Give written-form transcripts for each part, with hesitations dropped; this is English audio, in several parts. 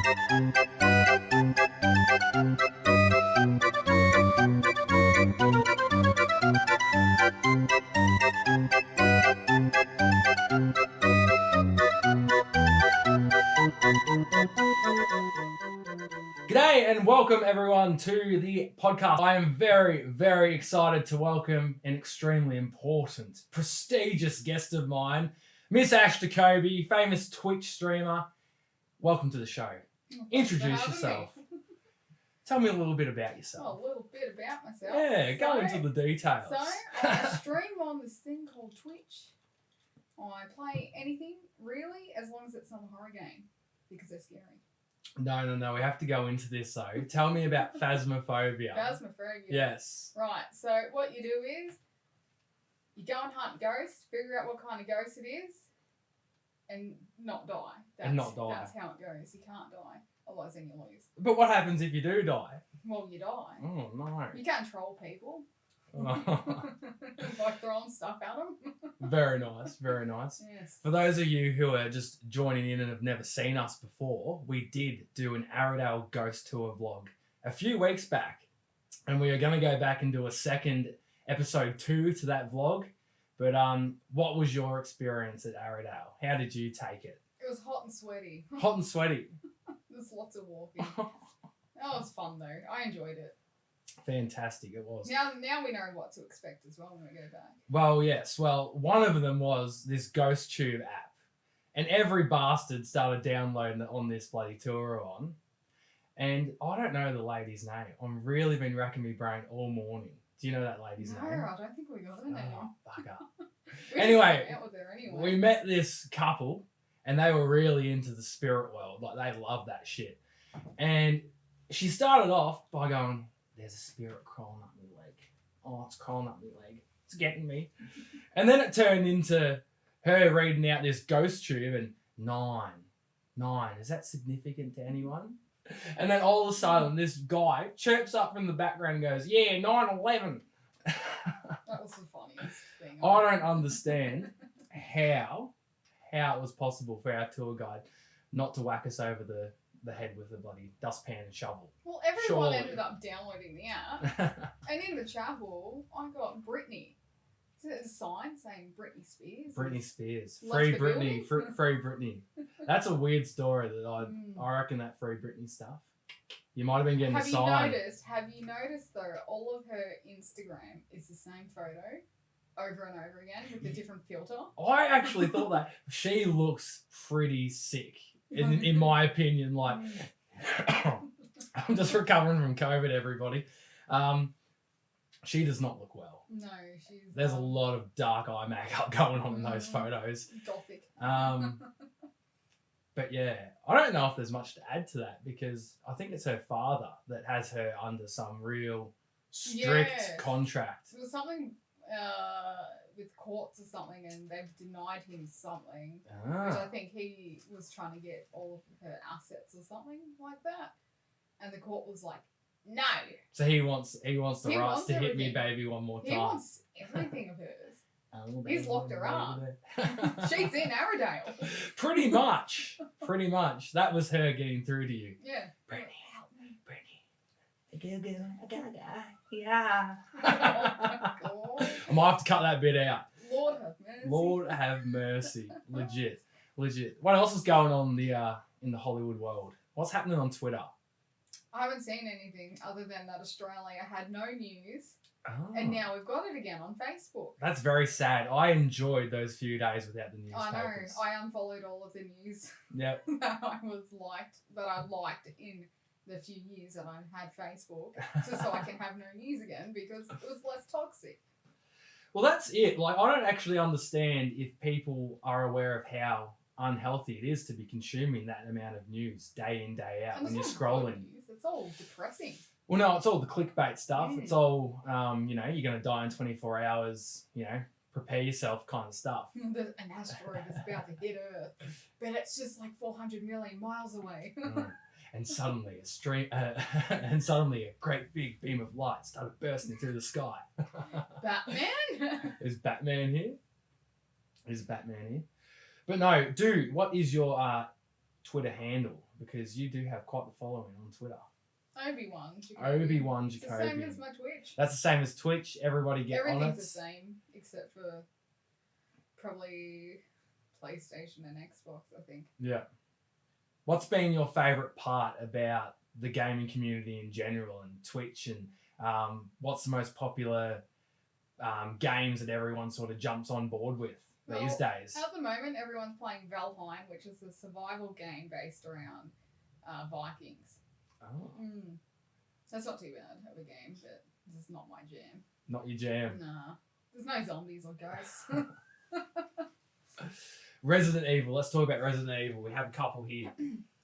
G'day and welcome everyone to the podcast. I am very, very excited to welcome an extremely important, prestigious guest of mine, Miss Ash Jakobi, famous Twitch streamer. Welcome to the show. Introduce yourself. Tell me a little bit about yourself. Oh, a little bit about myself. Yeah, go into the details. So, I stream on this thing called Twitch. I play anything, really, as long as it's not a horror game, because they're scary. No, we have to go into this though. Tell me about phasmophobia. Phasmophobia. Yes. Right, so what you do is, you go and hunt ghosts, figure out what kind of ghost it is, and not die. That's how it goes. You can't die, otherwise then you lose. But what happens if you do die? Well, you die. Oh, no. You can't troll people. Oh. By throwing stuff at them. Very nice, very nice. Yes. For those of you who are just joining in and have never seen us before, we did do an Arrowdale ghost tour vlog a few weeks back. And we are going to go back and do a second episode 2 to that vlog. But what was your experience at Arrowdale? How did you take it? It was hot and sweaty. Hot and sweaty. There's lots of walking. That was fun though. I enjoyed it. Fantastic, it was. Now we know what to expect as well when we go back. Well, yes. Well, one of them was this Ghost Tube app. And every bastard started downloading it on this bloody tour on. And I don't know the lady's name. I've really been racking my brain all morning. Do you know that lady's name? No, I don't think we got her name. Oh, bugger. Anyway, we met this couple and they were really into the spirit world. Like, they love that shit. And she started off by going, "There's a spirit crawling up my leg. Oh, it's crawling up my leg. It's getting me." And then it turned into her reading out this ghost tube and 9. Is that significant to anyone? And then all of a sudden, this guy chirps up from the background and goes, "Yeah, 9/11." That was the funniest thing. I don't understand how it was possible for our tour guide not to whack us over the head with a bloody dustpan and shovel. Well, everyone Surely. ended up downloading the app. And in the chapel, I got Britney. Is it a sign saying Britney Spears? Britney Spears. Left Free the Britney. building? Free Britney. That's a weird story that I reckon that Free Britney stuff. You might have been getting a sign. Have you noticed though, all of her Instagram is the same photo over and over again with a different filter? I actually thought that. She looks pretty sick, in my opinion. Like, I'm just recovering from COVID, everybody. She does not look well. No, There's a lot of dark eye makeup going on in those photos. Gothic. But yeah, I don't know if there's much to add to that because I think it's her father that has her under some real strict contract. There was something with courts or something, and they've denied him something, which I think he was trying to get all of her assets or something like that, and the court was like, no. So he wants the rights to hit me, baby, one more time. He wants everything of hers. He's locked her up. She's in Arrowdale. Pretty much. That was her getting through to you. Yeah. Britney, help me. Britney. I gotta go. Yeah. Oh my God. I might have to cut that bit out. Lord have mercy. Lord have mercy. Legit. What else is going on in the Hollywood world? What's happening on Twitter? I haven't seen anything other than that Australia had no news. Oh. And now we've got it again on Facebook. That's very sad. I enjoyed those few days without the newspapers. I know. I unfollowed all of the news Yep. that I liked in the few years that I had Facebook, just so I can have no news again because it was less toxic. Well, that's it. Like, I don't actually understand if people are aware of how unhealthy it is to be consuming that amount of news day in, day out when you're scrolling. It's all depressing. Well, no, it's all the clickbait stuff. Mm. It's all, you're going to die in 24 hours, prepare yourself kind of stuff. An asteroid is about to hit Earth, but it's just like 400 million miles away. And suddenly a great big beam of light started bursting through the sky. Batman? Is Batman here? But no, dude, what is your Twitter handle? because you do have quite the following on Twitter. Obi-Wan Jakobi. Obi-Wan It's the Jakobi. same as my Twitch. That's the same as Twitch. Everybody get on it. Everything's the same except for probably PlayStation and Xbox, I think. Yeah. What's been your favourite part about the gaming community in general and Twitch, and what's the most popular games that everyone sort of jumps on board with these days? At the moment, everyone's playing Lifeline, which is a survival game based around Vikings. Oh. That's not too bad of a game, but this is not my jam. Not your jam. Nah. There's no zombies or ghosts. Resident Evil. Let's talk about Resident Evil. We have a couple here.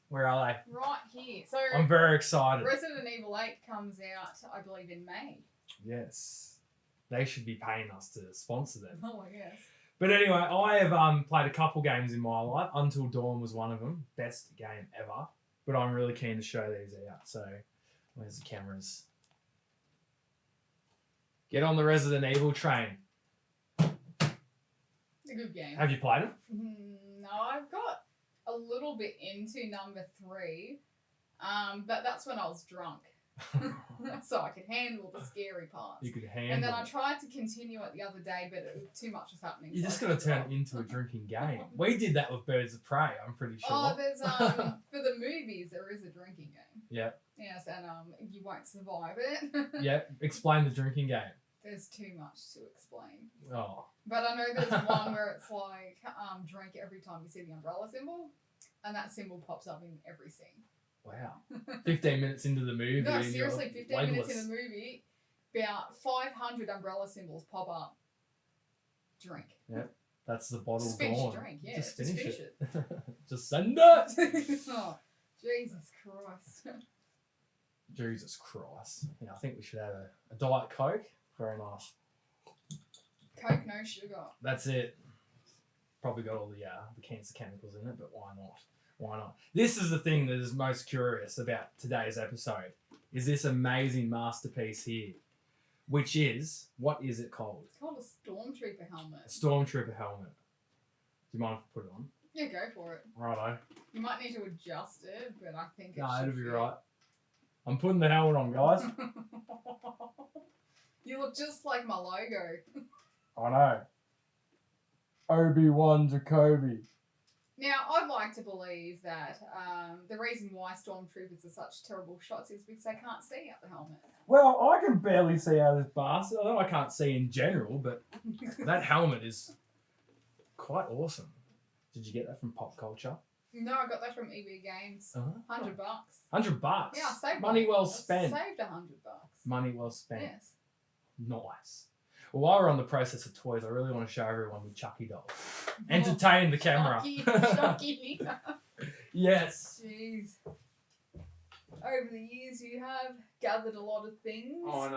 Where are they? Right here. So I'm very excited. Resident Evil 8 comes out, I believe, in May. Yes. They should be paying us to sponsor them. Oh, I guess. But anyway, I have played a couple games in my life. Until Dawn was one of them. Best game ever. But I'm really keen to show these out. So, where's the cameras? Get on the Resident Evil train. It's a good game. Have you played it? No, I've got a little bit into number 3, but that's when I was drunk. So I could handle the scary parts. You could handle And then I it. tried to continue it the other day, but too much was happening. You so just I got to gave turn up. it into a drinking game. We did that with Birds of Prey, I'm pretty sure. Oh, there's for the movies there is a drinking game. Yeah. Yes, and you won't survive it. Yeah. Explain the drinking game. There's too much to explain. Oh. But I know there's one where it's like drink every time you see the umbrella symbol, and that symbol pops up in every scene. Wow. 15 minutes into the movie. No, and seriously, you're 15 minutes legless. in the movie, about 500 umbrella symbols pop up. Drink. That's the bottle Just finish gone. your drink, yeah. Just Just finish finish it. Just send it. Oh, Jesus Christ. Jesus Christ. Yeah, I think we should have a Diet Coke. Very nice. Coke, no sugar. That's it. Probably got all the cancer chemicals in it, but why not? Why not? This is the thing that is most curious about today's episode, is this amazing masterpiece here, which is, what is it called? It's called a Stormtrooper helmet. A Stormtrooper helmet. Do you mind if I put it on? Yeah, go for it. Righto. You might need to adjust it, but I think it No, should it'll be fit. right. I'm putting the helmet on, guys. You look just like my logo. I know. Obi-Wan Jakobi. Now, I'd like to believe that the reason why Stormtroopers are such terrible shots is because they can't see out the helmet. Well, I can barely see out of this bastard. I know I can't see in general, but that helmet is quite awesome. Did you get that from Pop Culture? No, I got that from EB Games. $100. $100. Yeah, I saved Money well I spent. saved $100. Money well spent. Yes. Nice. Well, while we're on the process of toys, I really want to show everyone the Chucky doll. Entertain the camera. Chucky. Yes. Jeez. Over the years, you have gathered a lot of things. Oh, I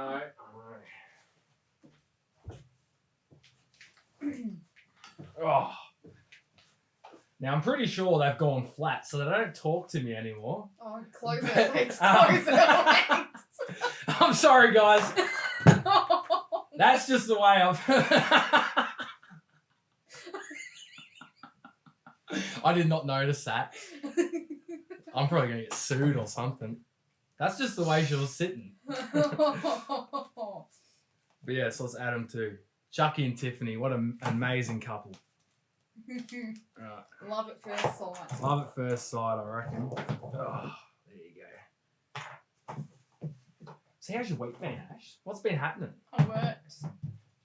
know. Oh. Now, I'm pretty sure they've gone flat, so they don't talk to me anymore. Oh, close But, their legs. Close their legs. I'm sorry, guys. That's just the way I've... I did not notice that. I'm probably going to get sued or something. That's just the way she was sitting. But yeah, so let's add them too. Chucky and Tiffany, what an amazing couple. Right. Love at first sight. Love at first sight, I reckon. Oh, there you go. So how's your week been, Ash? What's been happening? I worked.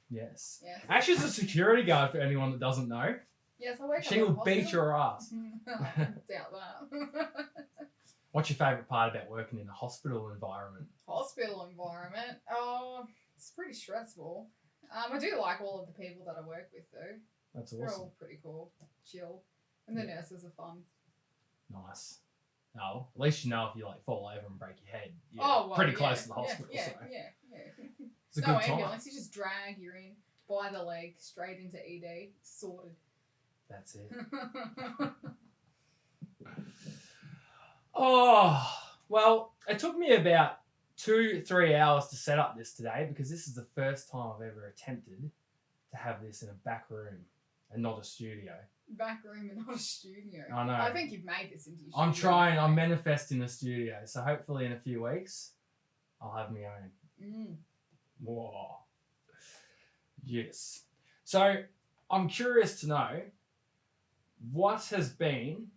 Yes. Yes. Ash is a security guard for anyone that doesn't know. Yes, I work. She will beat your ass. Doubt that. What's your favourite part about working in a hospital environment? Hospital environment. Oh, it's pretty stressful. I do like all of the people that I work with though. That's They're awesome. all pretty cool, chill, and the Yeah. nurses are fun. Nice. Oh, at least you know if you like fall over and break your head. You're Well, pretty yeah, close to the hospital. Yeah, So yeah. it's a No good time. ambulance. You just drag you in by the leg straight into ED, sorted. That's it. Oh, well, it took me about 2-3 hours to set up this today because this is the first time I've ever attempted to have this in a back room. and not a studio. Back room and not a studio. I know. I think you've made this into your I'm studio. trying. I'm manifesting a studio. So hopefully in a few weeks, I'll have my own. Whoa. Yes. So I'm curious to know, what has been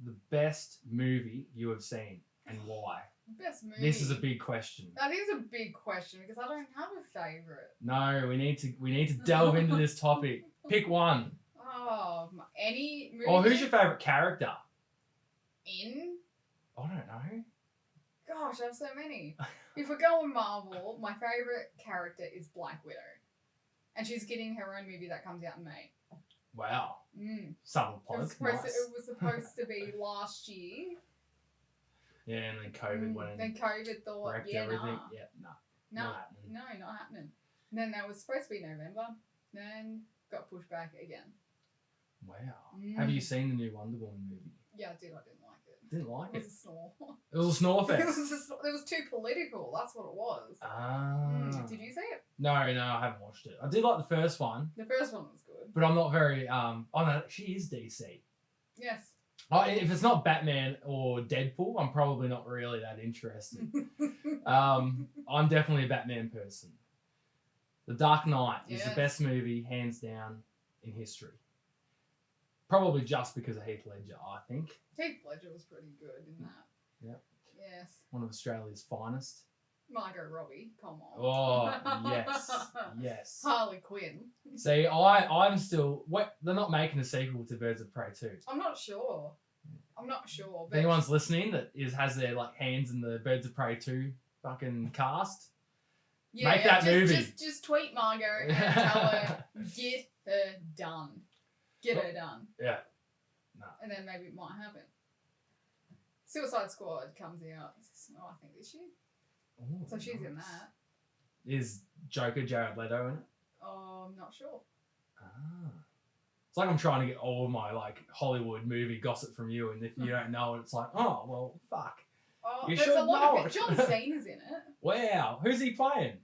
the best movie you have seen and why? Best movie. This is a big question. That is a big question because I don't have a favourite. No, we need to delve into this topic. Pick one. Oh, any movie. Or who's your favourite character? In? I don't know. Gosh, I have so many. If we're going Marvel, my favourite character is Black Widow. And she's getting her own movie that comes out in May. Wow. Mm. Summer It was, plug. supposed to, it was supposed to be last year. Yeah, and then COVID went and Then COVID thought, wrecked yeah, everything. nah. Yeah, No, not happening. no, not happening. And then that was supposed to be November. Then got pushed back again. Wow. Have you seen the new Wonder Woman movie? Yeah, I did. I didn't like it. Didn't like It it. was a snore. It was a snore It fest. was too political. That's what it was. Did you see it? No, I haven't watched it. I did like the first one, The first one was good. but I'm not very. Oh no, she is DC. Yes. If it's not Batman or Deadpool, I'm probably not really that interested. I'm definitely a Batman person. The Dark Knight is the Yes. best movie, hands down, in history. Probably just because of Heath Ledger, I think. Heath Ledger was pretty good in that. Yep. Yes. One of Australia's finest. Margot Robbie, come on. Oh, yes. Yes. Harley Quinn. See, I'm still... They're not making a sequel to Birds of Prey 2. I'm not sure. If anyone's listening that has their hands in the Birds of Prey 2 fucking cast, make that movie. Just tweet Margot and tell her, get her done. Get her done. Yeah. No. And then maybe it might happen. Suicide Squad comes out, I think this year. Ooh, So she's in nice. that. Is Joker Jared Leto in it? Oh, I'm not sure. Ah. It's like I'm trying to get all of my Hollywood movie gossip from you, and if you don't know it, it's like, oh well, fuck. Oh, You there's should a lot know of it. John Cena's in it. Wow, who's he playing?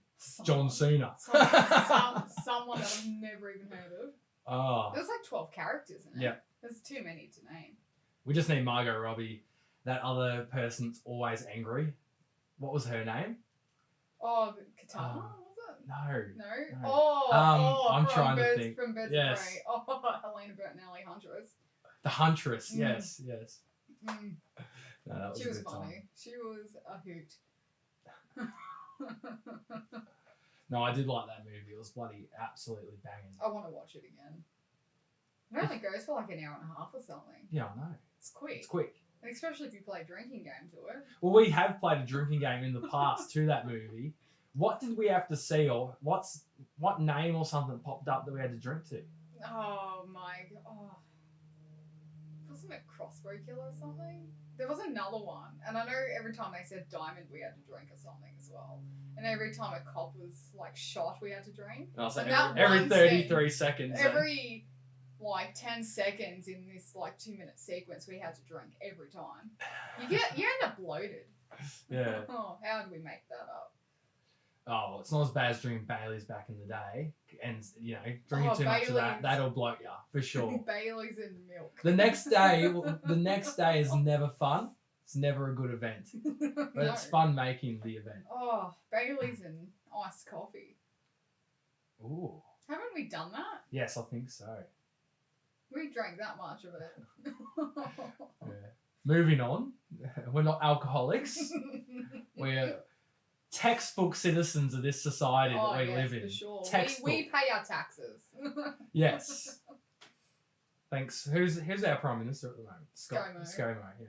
John Cena. Someone that I've never even heard of. Oh, There's 12 characters in it. Yeah. There's too many to name. we just need Margot Robbie. That other person's always angry. What was her name? Oh, Katana, was it? No. No? No. I'm from trying to Birds, think. From Birds Yes. of Prey. Oh, Helena Bertinelli, Huntress. The Huntress. Mm. Yes. Mm. No, that was She a was good funny. time. She was a hoot. No, I did like that movie. It was bloody absolutely banging. I want to watch it again. It only goes for an hour and a half or something. Yeah, I know. It's quick. It's quick. And especially if you play a drinking game to it. Well, we have played a drinking game in the past to that movie. What did we have to see, or what name or something popped up that we had to drink to? Oh my god. Oh. Wasn't it Crossbow Killer or something? There was another one. And I know every time they said diamond, we had to drink or something as well. And every time a cop was shot, we had to drink. And I was like, And that every one 33 seconds. Every 10 seconds in this 2-minute sequence, we had to drink every time. You end up bloated. Yeah. Oh, how did we make that up? Oh, it's not as bad as drinking Bailey's back in the day. And, drinking too much of Bailey's. that'll bloat you, for sure. Bailey's in milk. The next day is never fun. It's never a good event. But No. it's fun making the event. Oh, Bailey's and iced coffee. Ooh. Haven't we done that? Yes, I think so. We drank that much of it. Yeah. Moving on. We're not alcoholics. We're textbook citizens of this society that we live in. For sure. Textbook. We pay our taxes. Yes. Thanks. Who's our Prime Minister at the moment? ScoMo. ScoMo, yeah.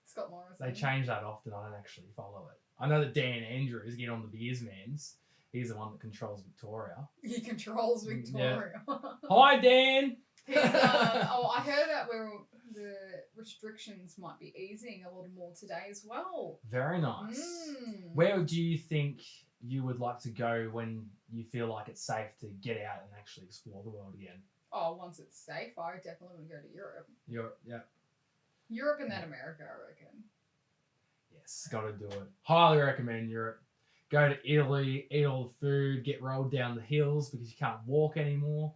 Scott Morrison. They change that often. I don't actually follow it. I know that Dan Andrews, get on the beers mans. He's the one that controls Victoria. He controls Victoria. Hi, Dan! I heard that the restrictions might be easing a little more today as well. Very nice. Mm. Where do you think you would like to go when you feel like it's safe to get out and actually explore the world again? Oh, once it's safe, I definitely want to go to Europe. Yeah. Europe and then America, I reckon. Yes, got to do it. Highly recommend Europe. Go to Italy, eat all the food, get rolled down the hills because you can't walk anymore.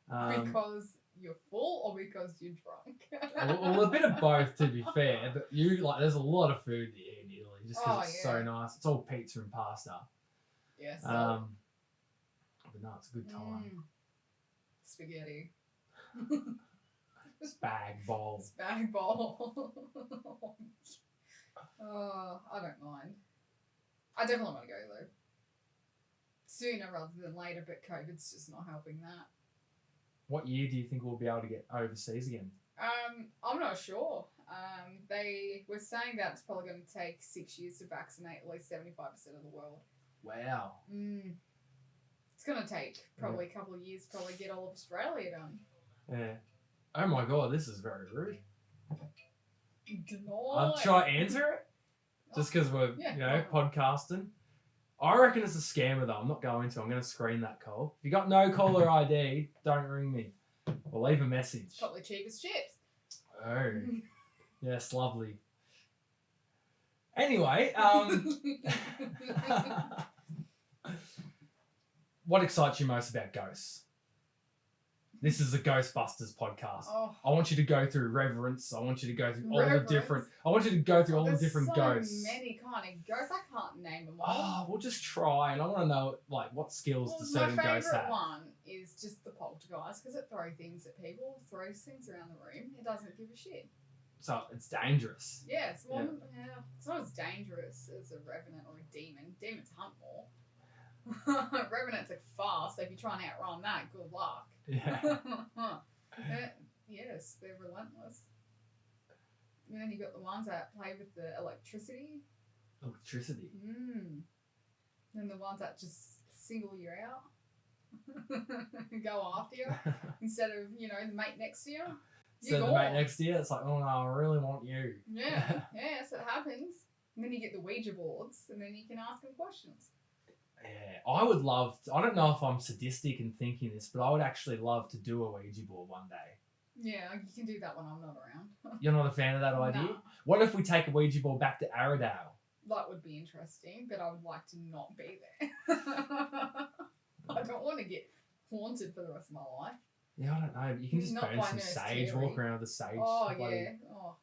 Because you're full or because you're drunk? Well, a bit of both, to be fair. But there's a lot of food to eat in Italy just because it's so nice. It's all pizza and pasta. Yes. But no, it's a good time. Spaghetti. Spag bowl. Spag bowl. Oh, I don't mind. I definitely want to go though. Sooner rather than later, but COVID's just not helping that. What year do you think we'll be able to get overseas again? I'm not sure. They were saying that it's probably going to take 6 years to vaccinate at least 75% of the world. Wow. It's going to take probably a couple of years to probably get all of Australia done. Yeah. Oh my god, this is very rude. Deny. Shall I answer it? Just because we're, podcasting. I reckon it's a scammer though. I'm not going to. I'm going to screen that call. If you got no caller ID, don't ring me. Or leave a message. Probably cheap as chips. Oh. Yes, lovely. Anyway, what excites you most about ghosts? This is a Ghostbusters podcast. Oh. I want you to go through reverence. I want you to go through all the different. I want you to go through all the different ghosts. There's so many kind of ghosts. I can't name them all. Oh, we'll just try, and I want to know what skills do certain ghosts have. My favourite one is just the poltergeist because it throws things at people, throws things around the room. It doesn't give a shit. So it's dangerous. Yeah, it's not as dangerous as a revenant or a demon. Demons hunt more. Revenants are fast, so if you try and outrun that, good luck. Yeah. Yes, they're relentless. And then you got the ones that play with the electricity. Electricity. And the ones that just single you out. Go after you. Instead of, the mate next to you. So the mate next to you, it's like, oh no, I really want you. Yeah, yes, it happens. And then you get the Ouija boards, and then you can ask them questions. Yeah, I would love to, I don't know if I'm sadistic in thinking this, but I would actually love to do a Ouija board one day. Yeah, you can do that when I'm not around. You're not a fan of that idea? No. What if we take a Ouija board back to Arrowdale? That would be interesting, but I would like to not be there. I don't want to get haunted for the rest of my life. Yeah, I don't know. But you can just Not burn by some Nurse sage, Carey. walk around with the sage. Oh, yeah. Oh.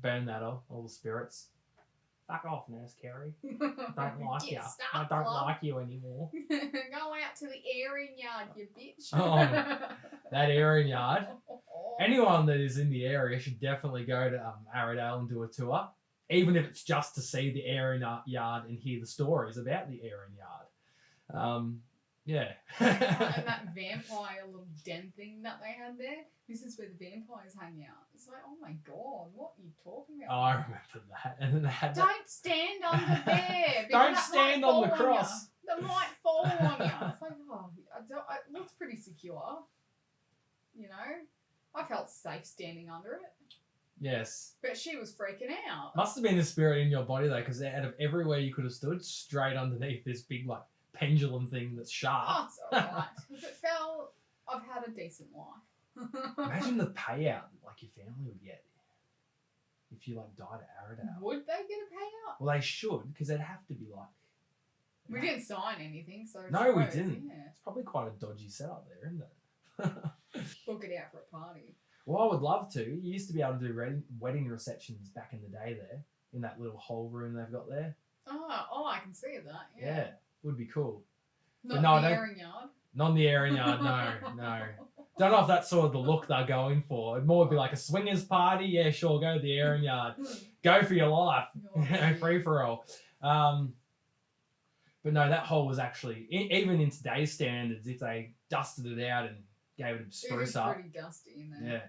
Burn that off, all the spirits. Fuck off, Nurse Carey. Don't like you. I Stuck, don't love. like you anymore. Go out to the airing yard, you bitch. Oh, that airing yard. Anyone that is in the area should definitely go to Arrowdale and do a tour, even if it's just to see the airing yard and hear the stories about the airing yard. Yeah. And that vampire little den thing that they had there, this is where the vampires hang out. It's like, oh my god, what are you talking about? Oh, I remember that. And then they had Don't stand under there. Don't stand on the cross. That might fall on you. It's like, it looks pretty secure. I felt safe standing under it. Yes. But she was freaking out. Must have been the spirit in your body though, because out of everywhere you could have stood, straight underneath this big pendulum thing that's sharp. Oh, it's alright. If it fell, I've had a decent life. Imagine the payout your family would get if you died at Arrowdale. Would they get a payout? Well, they should, because they'd have to be We didn't sign anything, so no, we didn't. Yeah. It's probably quite a dodgy setup there, isn't it? Book it out for a party. Well, I would love to. You used to be able to do wedding receptions back in the day there, in that little whole room they've got there. Oh, I can see that. Yeah, would be cool. Not the airing yard. Not in the airing yard, no. Don't know if that's sort of the look they're going for. It'd more be like a swingers party. Yeah, sure, go to the airing yard. Go for your life. Free for all. But no, that hole was actually, even in today's standards, if they dusted it out and gave it a spruce up. It was pretty dusty in there. Yeah.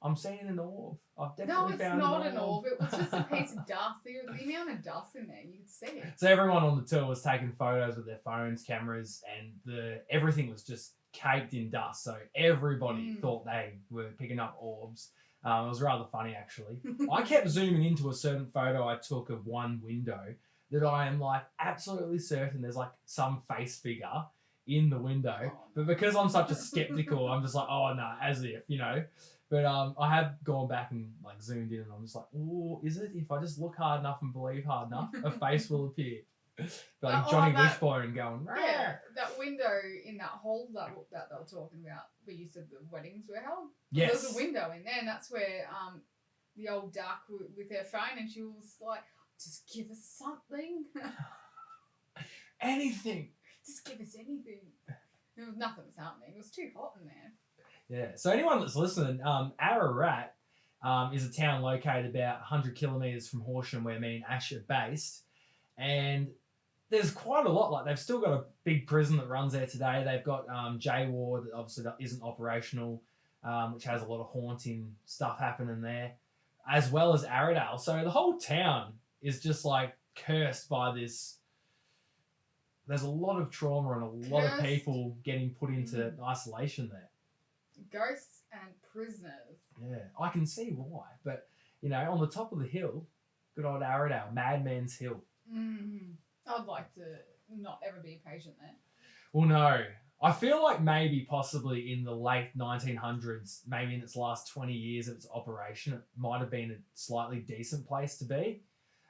I'm seeing an orb. I've definitely found No, it's not an orb. It was just a piece of dust. The amount of dust in there, you could see it. So everyone on the tour was taking photos with their phones, cameras, and everything was just caked in dust. So everybody thought they were picking up orbs. It was rather funny, actually. I kept zooming into a certain photo I took of one window that I am absolutely certain there's some face figure in the window. But because I'm such a skeptical, I'm just oh no, as if, But I have gone back and zoomed in, and I'm just oh, is it? If I just look hard enough and believe hard enough, a face will appear. Like Johnny Wishbone going, rah. Yeah, that window in that hall that they were talking about, where you said the weddings were held. Yes. There's a window in there, and that's where the old duck with her phone, and she was like, just give us something. Anything. Just give us anything. Nothing was happening. It was too hot in there. Yeah. So anyone that's listening, Ararat is a town located about 100 kilometres from Horsham, where me and Ash are based. And there's quite a lot. Like, they've still got a big prison that runs there today. They've got J Ward that obviously isn't operational, which has a lot of haunting stuff happening there, as well as Aradale. So the whole town is just like cursed by this. There's a lot of trauma and a lot of people getting put into isolation there. Ghosts and prisoners. Yeah, I can see why. But, you know, on the top of the hill, good old Aradale, Madman's Hill. I'd like to not ever be a patient there. Well, no. I feel like maybe possibly in the late 1900s, maybe in its last 20 years of its operation, it might have been a slightly decent place to be.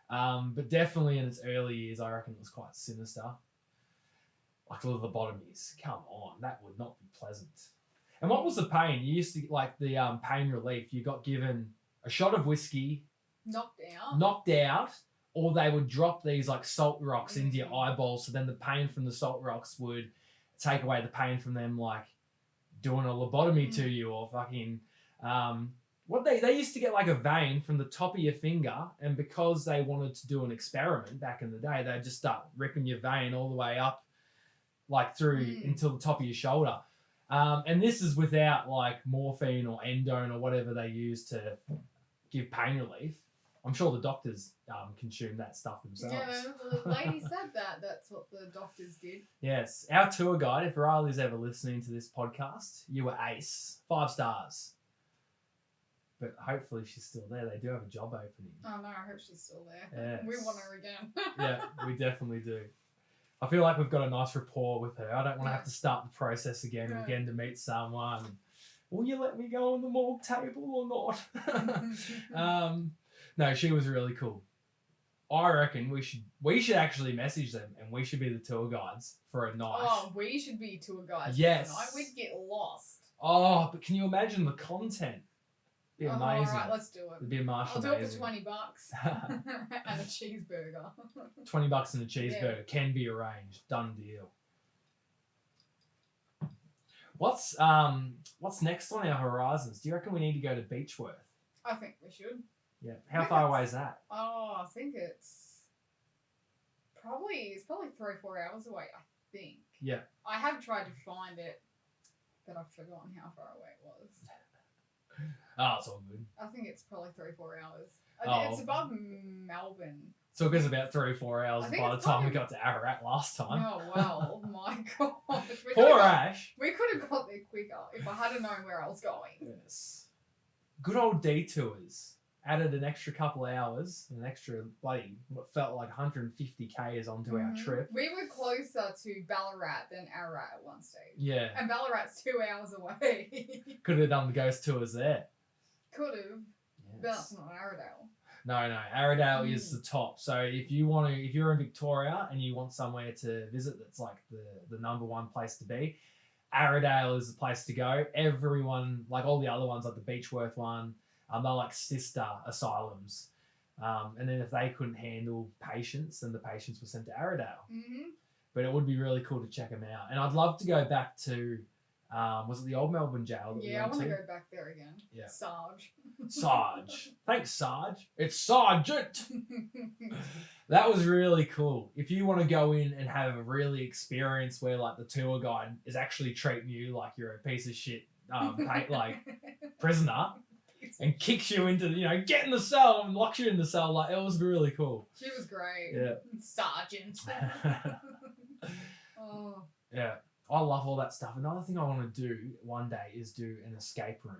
But definitely in its early years, I reckon it was quite sinister. Like the lobotomies. Come on, that would not be pleasant. And what was the pain? You used to, like the pain relief, you got given a shot of whiskey. Knocked out. Or they would drop these like salt rocks into your eyeballs, so then the pain from the salt rocks would take away the pain from them, like doing a lobotomy to you, or fucking what they used to get like a vein from the top of your finger, and because they wanted to do an experiment back in the day, they'd just start ripping your vein all the way up, like through until the top of your shoulder. And this is without like morphine or endone or whatever they use to give pain relief. I'm sure the doctors consume that stuff themselves. Yeah, the lady said that. That's what the doctors did. Yes. Our tour guide, if Riley's ever listening to this podcast, you were ace. 5 stars. But hopefully she's still there. They do have a job opening. Oh, no, I hope she's still there. Yes. We want her again. Yeah, we definitely do. I feel like we've got a nice rapport with her. I don't want to have to start the process again and again to meet someone. Will you let me go on the morgue table or not? No, she was really cool. I reckon we should actually message them, and we should be the tour guides for a night. Oh, we should be tour guides. Yes. For a night. We'd get lost. Oh, but can you imagine the content? It'd be amazing. All right, let's do it. It'd be a martial. I'll do it for $20 and a cheeseburger. $20 and a cheeseburger can be arranged. Done deal. What's next on our horizons? Do you reckon we need to go to Beechworth? I think we should. Yeah. How far away is that? Oh, I think it's probably 3 or 4 hours away, I think. Yeah. I have tried to find it, but I've forgotten how far away it was. Oh, it's all good. I think it's probably 3 or 4 hours. It's above Melbourne. So it goes about 3 or 4 hours by the time we got to Ararat last time. Oh, well, my gosh. Poor Ash. We could have got there quicker if I had known where I was going. Yes. Good old detours. Added an extra couple hours, an extra bloody what felt like 150 k's onto our trip. We were closer to Ballarat than Ararat at one stage. Yeah. And Ballarat's 2 hours away. Could have done the ghost tours there. Could have. Yes. But that's not Aradale. No. Aradale is the top. So if you're in Victoria and you want somewhere to visit that's like the number one place to be, Aradale is the place to go. Everyone, like all the other ones, like the Beechworth one, they're like sister asylums. And then if they couldn't handle patients, then the patients were sent to Aradale. But it would be really cool to check them out. And I'd love to go back to, was it the old Melbourne jail? Yeah, I want to go back there again. Yeah. Sarge. Thanks, Sarge. It's Sergeant. That was really cool. If you want to go in and have a really experience where like the tour guide is actually treating you like you're a piece of shit, like prisoner, and kicks you into, get in the cell and locks you in the cell. Like, it was really cool. She was great. Yeah. Sergeant. Oh. Yeah. I love all that stuff. Another thing I want to do one day is do an escape room.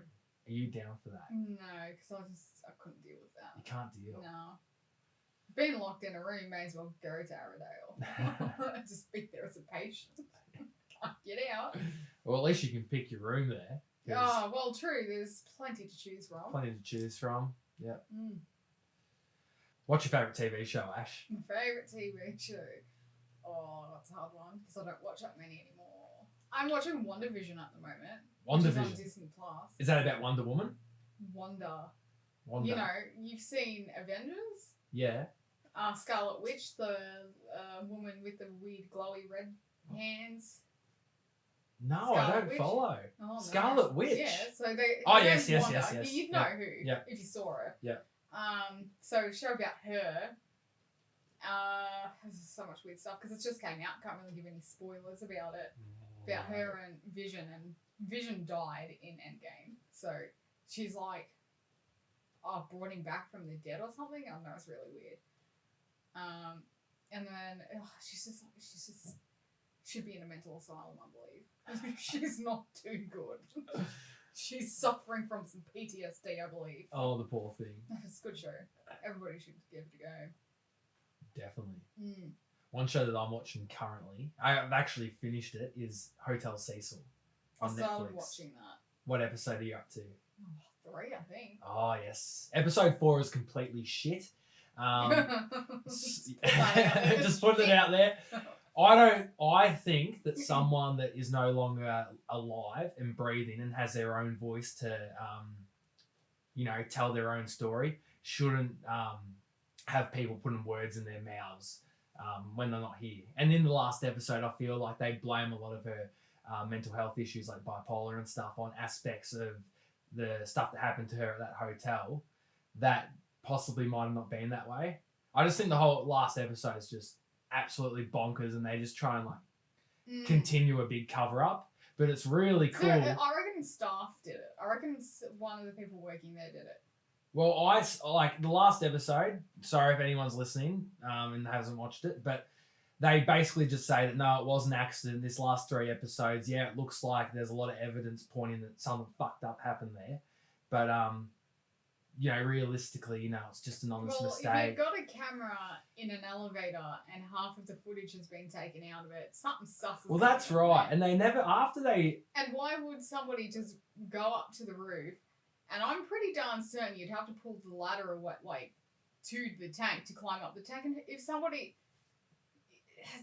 Are you down for that? No, because I couldn't deal with that. You can't deal. No. Being locked in a room, may as well go to Aradale. Just be there as a patient. Can't get out. Well, at least you can pick your room there. Oh, well, true. There's plenty to choose from. Yep. What's your favourite TV show, Ash? My favourite TV show? Oh, that's a hard one because I don't watch that many anymore. I'm watching WandaVision at the moment. WandaVision. Which is on Disney Plus. Is that about Wonder Woman? Wanda. Wanda. You know, you've seen Avengers? Yeah. Scarlet Witch, the woman with the weird glowy red hands. No, Scarlet I don't Witch? follow. Oh, no. Scarlet Witch. Yeah, so they. Oh, her yes, name's yes, Wanda. yes. You'd know Yeah. who Yeah. if you saw her. Yeah. So a show about her. There's so much weird stuff because it just came out. Can't really give any spoilers about it. About her and Vision died in Endgame. So she's like, brought him back from the dead or something. I don't know, it's really weird. And then she's should be in a mental asylum, I believe. She's not too good. She's suffering from some PTSD, I believe. Oh, the poor thing. It's a good show. Everybody should give it a go. Definitely. Mm. One show that I'm watching currently, I've actually finished it, is Hotel Cecil I on started Netflix. watching that. What episode are you up to? 3, I think. Oh, yes. Episode 4 is completely shit. Just putting it out there. I think that someone that is no longer alive and breathing and has their own voice to, tell their own story shouldn't have people putting words in their mouths when they're not here. And in the last episode, I feel like they blame a lot of her mental health issues like bipolar and stuff on aspects of the stuff that happened to her at that hotel that possibly might have not been that way. I just think the whole last episode is just absolutely bonkers and they just try and continue a big cover up, but it's really cool. I reckon staff did it. I reckon one of the people working there did it. Well, I like the last episode. Sorry if anyone's listening and hasn't watched it, but they basically just say that no, it was an accident. This last 3 episodes, yeah, it looks like there's a lot of evidence pointing that something fucked up happened there, but realistically, it's just an honest mistake. If you've got a camera in an elevator and half of the footage has been taken out of it, something sus. Well, that's right, and they never And why would somebody just go up to the roof? And I'm pretty darn certain you'd have to pull the ladder or what, like, to the tank to climb up the tank. And if somebody,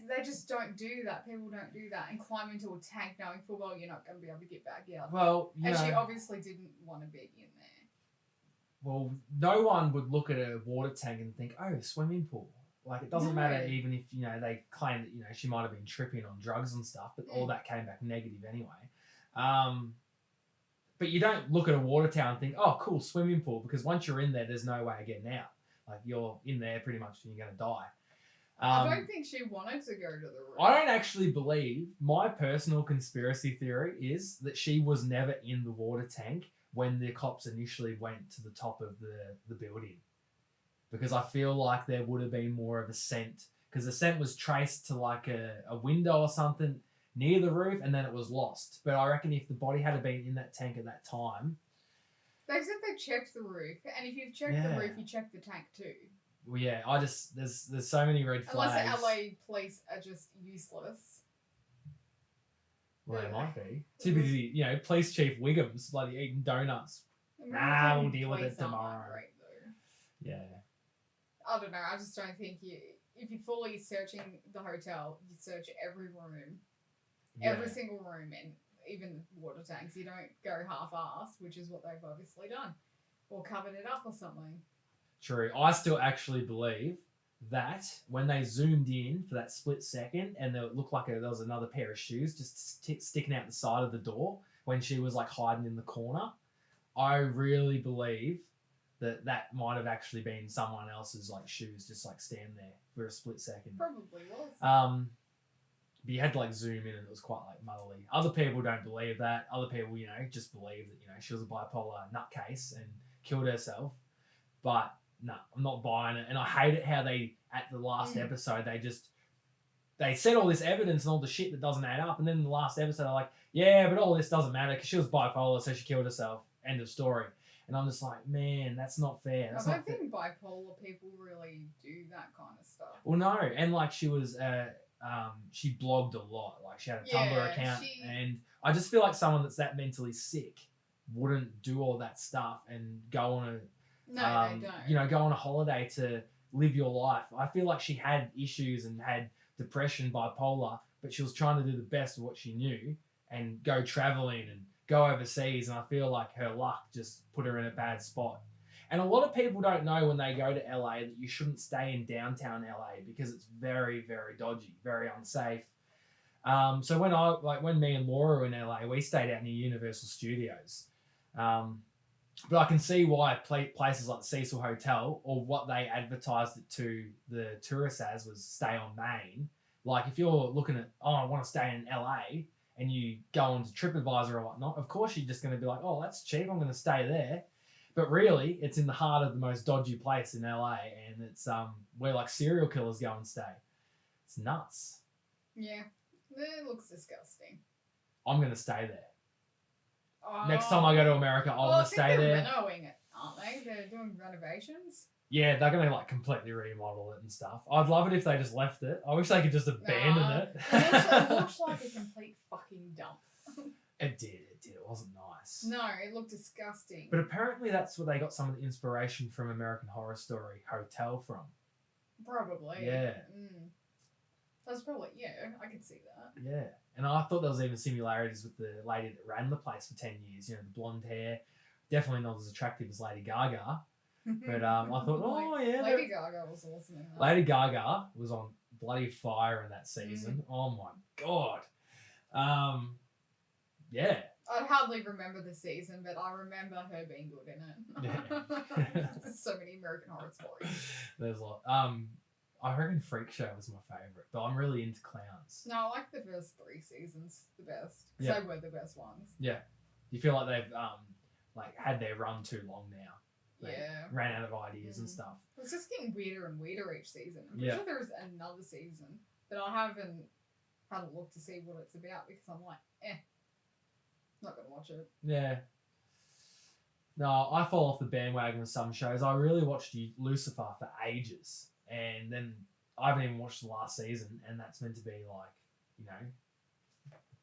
they just don't do that. People don't do that and climb into a tank knowing full well you're not going to be able to get back out. Well, and she obviously didn't want to be in there. Well, no one would look at a water tank and think, oh, swimming pool. Like, it doesn't matter even if, they claim that, she might have been tripping on drugs and stuff, but all that came back negative anyway. But you don't look at a water tower and think, oh, cool, swimming pool, because once you're in there, there's no way of getting out. Like, you're in there pretty much and you're going to die. I don't think she wanted to go to the roof. I don't actually believe, my personal conspiracy theory is that she was never in the water tank when the cops initially went to the top of the building. Because I feel like there would have been more of a scent. Because the scent was traced to like a window or something near the roof and then it was lost. But I reckon if the body had been in that tank at that time... They said they checked the roof. And if you've checked the roof, you check the tank too. Well, yeah, there's so many red flags. Unless the LA police are just useless. Well, they might be. Too busy, Police Chief Wiggum's bloody eating donuts. We'll deal with it tomorrow. Great, though. Yeah. I don't know. I just don't think if you're fully searching the hotel, you search every room, every single room, and even the water tanks. You don't go half-assed, which is what they've obviously done, or covered it up or something. True. I still actually believe that when they zoomed in for that split second and it looked like there was another pair of shoes just sticking out the side of the door when she was like hiding in the corner, I really believe that might have actually been someone else's like shoes just like stand there for a split second. Probably was. But you had to like zoom in and it was quite like muddly. Other people don't believe that. Other people, just believe that, she was a bipolar nutcase and killed herself. But no, I'm not buying it. And I hate it how they, at the last episode, they said all this evidence and all the shit that doesn't add up. And then in the last episode, they're like, yeah, but all this doesn't matter because she was bipolar, so she killed herself. End of story. And I'm just like, man, that's not fair. I don't think bipolar people really do that kind of stuff. Well, no. And like she was, she blogged a lot. Like she had a Tumblr account. And I just feel like someone that's that mentally sick wouldn't do all that stuff and go on they don't. go on a holiday to live your life. I feel like she had issues and had depression, bipolar, but she was trying to do the best of what she knew and go traveling and go overseas. And I feel like her luck just put her in a bad spot. And a lot of people don't know when they go to LA that you shouldn't stay in downtown LA because it's very, very dodgy, very unsafe. So when me and Laura were in LA, we stayed out near Universal Studios. But I can see why places like the Cecil Hotel, or what they advertised it to the tourists as, was stay on Main. Like if you're looking at, I want to stay in LA, and you go onto TripAdvisor or whatnot, of course you're just going to be like, oh, that's cheap, I'm going to stay there. But really, it's in the heart of the most dodgy place in LA, and it's where like serial killers go and stay. It's nuts. Yeah, it looks disgusting. I'm going to stay there. Next time I go to America, I want to stay there. They're renovating it, aren't they? They're doing renovations. Yeah, they're going to like completely remodel it and stuff. I'd love it if they just left it. I wish they could just abandon it. It looks like a complete fucking dump. It did. It wasn't nice. No, it looked disgusting. But apparently that's where they got some of the inspiration from American Horror Story Hotel from. Probably. Yeah. That's probably, I can see that. Yeah. And I thought there was even similarities with the lady that ran the place for 10 years. You know, the blonde hair. Definitely not as attractive as Lady Gaga. But I thought, Lady Gaga was awesome in that. Lady Gaga was on bloody fire in that season. Oh my God. Yeah. I hardly remember the season, but I remember her being good in it. Yeah. There's so many American Horror Stories. There's a lot. I reckon Freak Show was my favourite, but I'm really into clowns. No, I like the first 3 seasons the best. Because Yeah. they were the best ones. Yeah. You feel like they've had their run too long now. They ran out of ideas and stuff. It's just getting weirder and weirder each season. I'm Yeah. sure there's another season, but I haven't had a look to see what it's about because I'm like, not gonna watch it. Yeah. No, I fall off the bandwagon with some shows. I really watched Lucifer for ages, and then I haven't even watched the last season, and that's meant to be like, you know,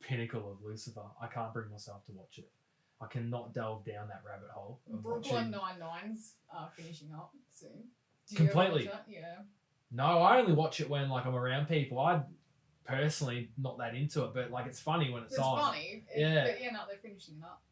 pinnacle of Lucifer. I can't bring myself to watch it. I cannot delve down that rabbit hole. Brooklyn Nine-Nine's finishing up soon. Do you Completely. ever watch it? Yeah. No, I only watch it when like I'm around people. I personally not that into it, but like it's funny when it's on. It's funny. Yeah. But yeah, no, they're finishing it up.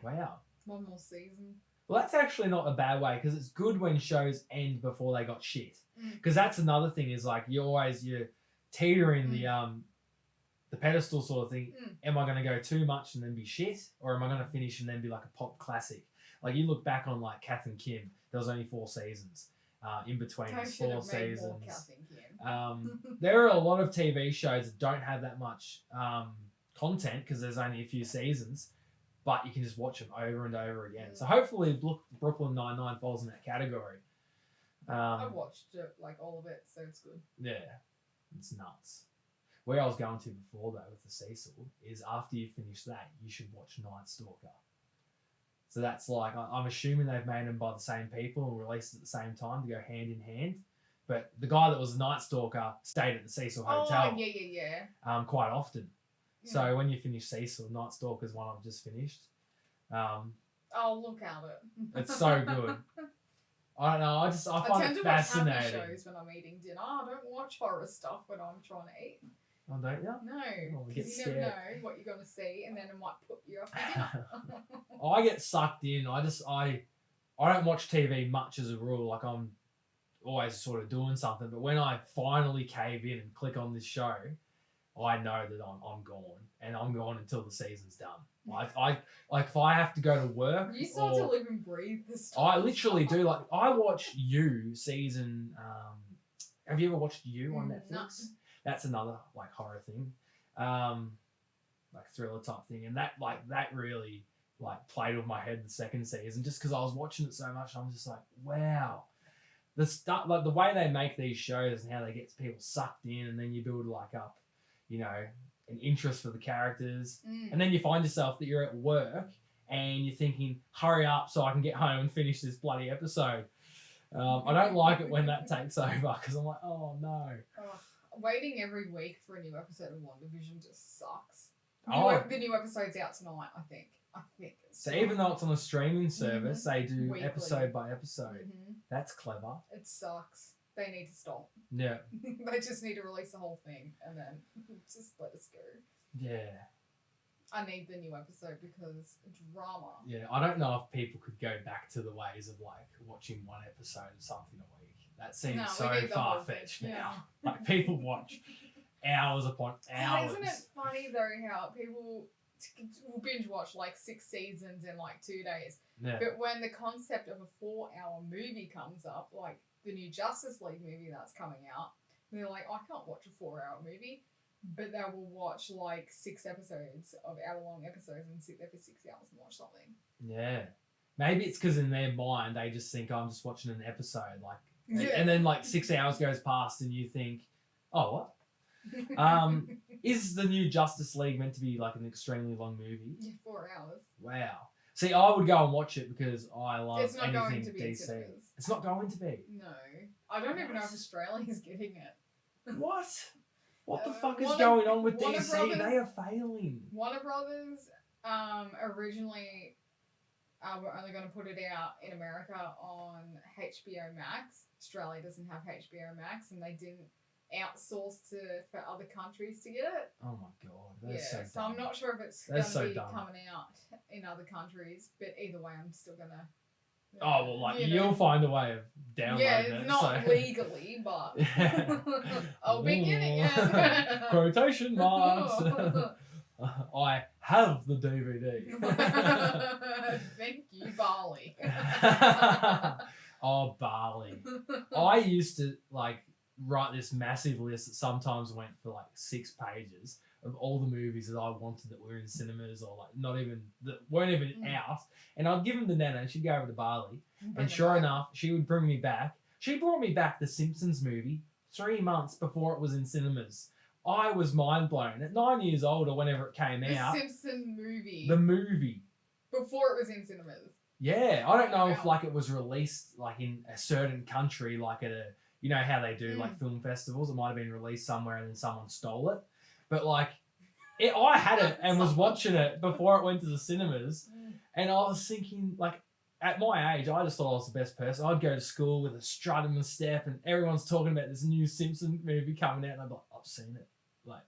Wow. One more season. Well, that's actually not a bad way because it's good when shows end before they got shit. Because that's another thing is like you're teetering the pedestal sort of thing. Am I going to go too much and then be shit, or am I going to finish and then be like a pop classic? Like you look back on like Kath and Kim, there was only 4 seasons. In between these 4 seasons. There are a lot of TV shows that don't have that much content because there's only a few seasons, but you can just watch them over and over again. So hopefully Brooklyn Nine-Nine falls in that category. I've watched it, like all of it, so it's good. Yeah, it's nuts. Where I was going to before though with the Cecil is after you finish that, you should watch Night Stalker. So that's like, I'm assuming they've made them by the same people and released at the same time to go hand in hand. But the guy that was Night Stalker stayed at the Cecil Hotel. Quite often. Yeah. So when you finish Cecil, Night Stalker's one I've just finished. I'll look at it. It's so good. I don't know, I find it fascinating. I tend to watch happy shows when I'm eating dinner. I don't watch horror stuff when I'm trying to eat. Oh, don't you? No, because you never know what you're going to see, and then it might put you off your dinner. I get sucked in. I don't watch TV much as a rule. Like I'm always sort of doing something, but when I finally cave in and click on this show, I know that I'm gone, and I'm gone until the season's done. Like if I have to go to work, you start to live and breathe this stuff. I literally do. Like I watch You season. Have you ever watched You on Netflix? No. That's another like horror thing, like thriller type thing, and that really like played with my head the second season just because I was watching it so much. I'm just like, wow, the stuff like the way they make these shows and how they get people sucked in, and then you build like up, you know, an interest for the characters, and then you find yourself that you're at work and you're thinking, hurry up so I can get home and finish this bloody episode. I don't like it when that takes over because I'm like, oh no. Waiting every week for a new episode of WandaVision just sucks. The new episode's out tonight, I think. So even though it's on a streaming service, they do weekly. Episode by episode. That's clever. It sucks. they need to stop. Yeah. They just need to release the whole thing and then just let us go. Yeah. I need the new episode because drama. Yeah, I don't know if people could go back to the ways of like watching one episode of something a week. That seems so far fetched now. Like people watch hours upon hours. Isn't it funny though how people will binge watch like 6 seasons in like 2 days? Yeah. But when the concept of a 4-hour movie comes up, like the new Justice League movie that's coming out, they're like, I can't watch a 4-hour movie. But they will watch like 6 episodes of hour-long episodes and sit there for 6 hours and watch something. Yeah. Maybe it's because in their mind they just think, oh, I'm just watching an episode, like, Yeah. and then like 6 hours goes past and you think, oh, what? Is the new Justice League meant to be like an extremely long movie? Yeah, 4 hours. Wow. See, I would go and watch it because I love It's not going anything to be in DC. cinemas. It's not going to be. No. I don't even know if Australia's getting it. What? What the fuck is Warner- going on with Warner DC? Brothers- They are failing. Warner Brothers originally were only going to put it out in America on HBO Max. Australia doesn't have HBO Max, and they didn't outsource for other countries to get it. Oh my god, that's so dumb. So I'm not sure if it's going to be coming out in other countries, but either way, I'm still going to. Oh well, like you'll find a way of downloading it. Yeah, not legally, but I'll be getting it. Quotation marks. I have the DVD. Thank you, Bali. Oh, Bali. I used to like write this massive list that sometimes went for like 6 pages of all the movies that I wanted that were in cinemas or like not even that weren't even out, and I'd give them to Nana and she'd go over to Bali, and sure enough she would bring me back. She brought me back the Simpsons movie 3 months before it was in cinemas. I was mind blown at 9 years old or whenever it came out. The Simpsons movie. The movie before it was in cinemas. Yeah, I don't know if like it was released like in a certain country, like at a, you know how they do like film festivals. It might have been released somewhere and then someone stole it. But like, I had it and was watching it before it went to the cinemas, and I was thinking like, at my age, I just thought I was the best person. I'd go to school with a strut in my step, and everyone's talking about this new Simpson movie coming out, and I'm like, I've seen it. Like,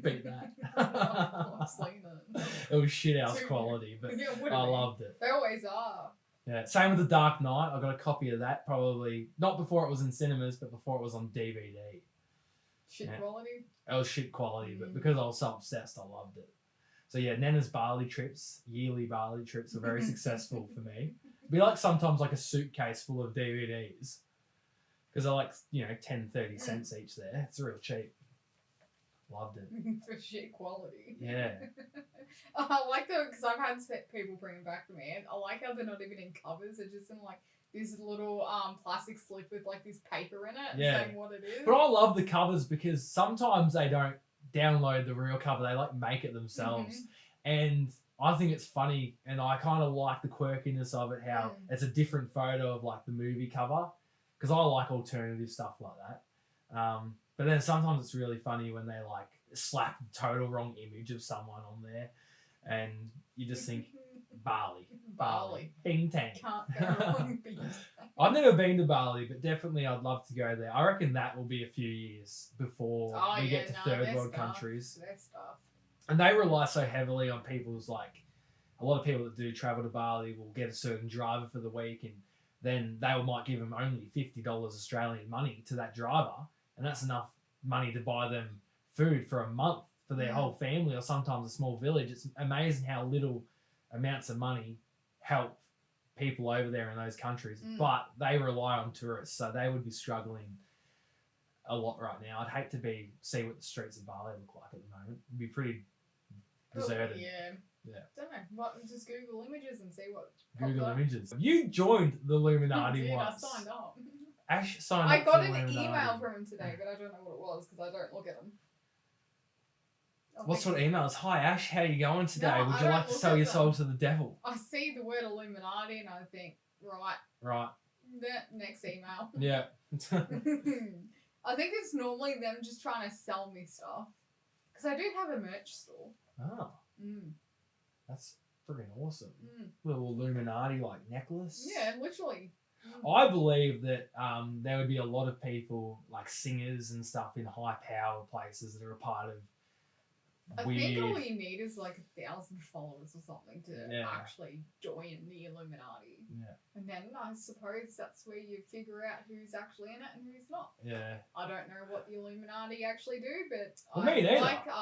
beat that. I've seen it. It was shit house quality, but I loved it. They always are. Yeah, same with The Dark Knight. I got a copy of that, probably not before it was in cinemas, but before it was on DVD. Shit quality? It was shit quality, but because I was so obsessed, I loved it. So yeah, Nana's Bali trips, yearly Bali trips, were very successful for me. It'd be like sometimes like a suitcase full of DVDs, because they're like, 10, 30 cents each there. It's real cheap. Loved it. For shit quality. Yeah. I like that because I've had people bring them back to me, and I like how they're not even in covers. They're just in like this little plastic slip with like this paper in it saying what it is. But I love the covers because sometimes they don't download the real cover. They like make it themselves. And I think it's funny, and I kind of like the quirkiness of it, how it's a different photo of like the movie cover, because I like alternative stuff like that. But then sometimes it's really funny when they like slap the total wrong image of someone on there, and you just think, Bali. Bing Tang. Can't go wrong. I've never been to Bali, but definitely I'd love to go there. I reckon that will be a few years before we get to third world countries. Their stuff. And they rely so heavily on people's, like, a lot of people that do travel to Bali will get a certain driver for the week, and then they might give them only $50 Australian money to that driver, and that's enough money to buy them food for a month for their whole family, or sometimes a small village. It's amazing how little amounts of money help people over there in those countries, but they rely on tourists, so they would be struggling a lot right now. I'd hate to see what the streets of Bali look like at the moment. It'd be pretty deserted. Yeah. Don't know. Just Google images and see what. Google images. You joined the Illuminati once. I signed up. Ash signed I up. got to an Illuminati. email from him today, but I don't know what it was because I don't look at them. What sort of emails? Hi Ash, how you going today? No, Would I you don't like to look sell at your them. soul to the devil? I see the word Illuminati and I think, Right. next email. Yeah. I think it's normally them just trying to sell me stuff. Because I do have a merch store. Oh, that's freaking awesome. Mm. Little Illuminati like necklace. Yeah, literally. I believe that there would be a lot of people, like singers and stuff, in high-powered places that are a part of I weird... think all you need is like 1,000 followers or something to actually join the Illuminati. Yeah. And then I suppose that's where you figure out who's actually in it and who's not. Yeah. I don't know what the Illuminati actually do, but I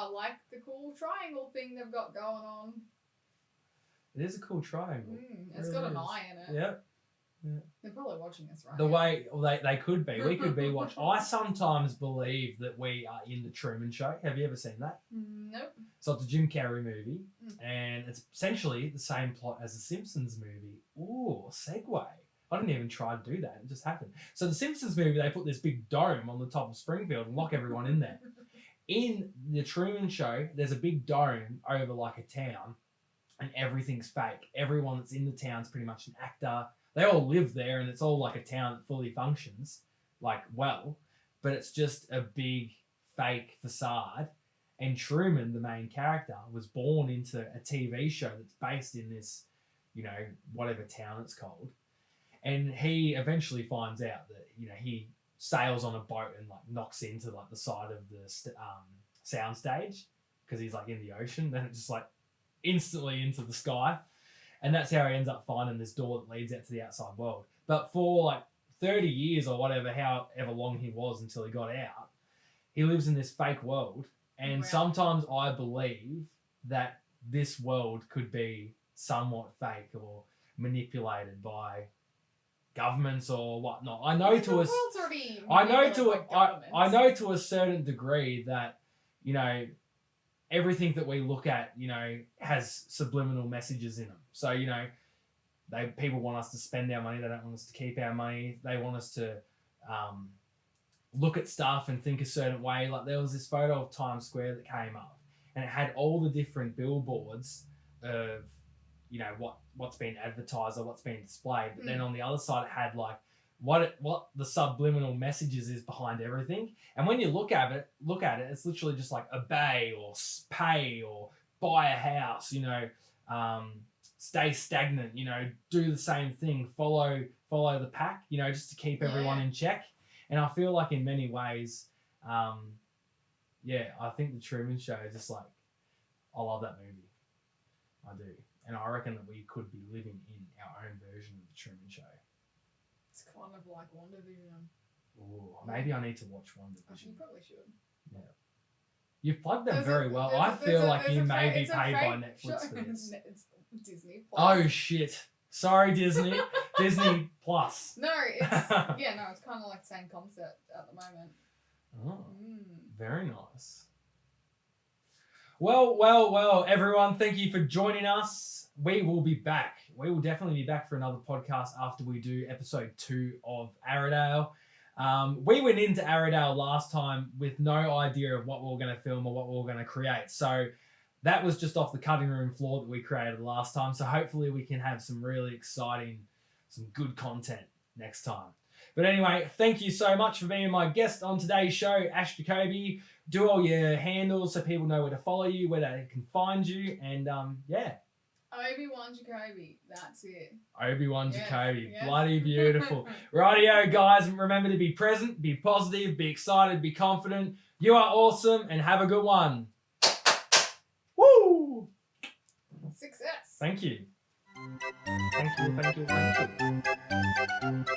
like the cool triangle thing they've got going on. It is a cool triangle. It's got an eye in it. Yeah. Yeah. They're probably watching us right The now. way they could be. We could be watching. I sometimes believe that we are in the Truman Show. Have you ever seen that? Nope. So it's a Jim Carrey movie, and it's essentially the same plot as the Simpsons movie. Ooh, segue. I didn't even try to do that. It just happened. So the Simpsons movie, they put this big dome on the top of Springfield and lock everyone in there. In the Truman Show, there's a big dome over like a town, and everything's fake. Everyone that's in the town's pretty much an actor. They all live there, and it's all like a town that fully functions, like, well, but it's just a big fake facade. And Truman, the main character, was born into a TV show that's based in this, whatever town it's called. And he eventually finds out that, he sails on a boat and like knocks into like the side of the sound stage because he's like in the ocean. Then it's just like instantly into the sky. And that's how he ends up finding this door that leads out to the outside world. But for like 30 years or whatever, however long he was until he got out, he lives in this fake world. And sometimes I believe that this world could be somewhat fake or manipulated by governments or whatnot. I know to a certain degree that, everything that we look at, has subliminal messages in them. So, people want us to spend our money. They don't want us to keep our money. They want us to look at stuff and think a certain way. Like there was this photo of Times Square that came up, and it had all the different billboards of, what's been advertised or what's been displayed. But then on the other side, it had like what the subliminal messages is behind everything. And when you look at it, it's literally just like obey or pay or buy a house, stay stagnant, do the same thing, follow the pack, just to keep everyone in check. And I feel like in many ways, I think the Truman Show is just like, I love that movie. I do. And I reckon that we could be living in our own version of the Truman Show. It's kind of like WandaVision. Ooh, maybe I need to watch WandaVision. You probably should. Yeah. You've plugged them very well. I feel like you may be paid by Netflix for this. It's Disney Plus. Oh, shit. Sorry, Disney. Disney Plus. No, it's it's kind of like the same concept at the moment. Oh, very nice. Well, everyone, thank you for joining us. We will be back. We will definitely be back for another podcast after we do episode 2 of Arrowdale. We went into Arrowdale last time with no idea of what we were going to film or what we were going to create. So that was just off the cutting room floor that we created last time. So hopefully we can have some really exciting, some good content next time. But anyway, thank you so much for being my guest on today's show, Ash Jakobi. Do all your handles so people know where to follow you, where they can find you, and Obi-Wan Jakobi, that's it. Obi-Wan Jakobi, bloody beautiful. Rightio, guys, remember to be present, be positive, be excited, be confident. You are awesome, and have a good one. Woo! Success. Thank you. Thank you.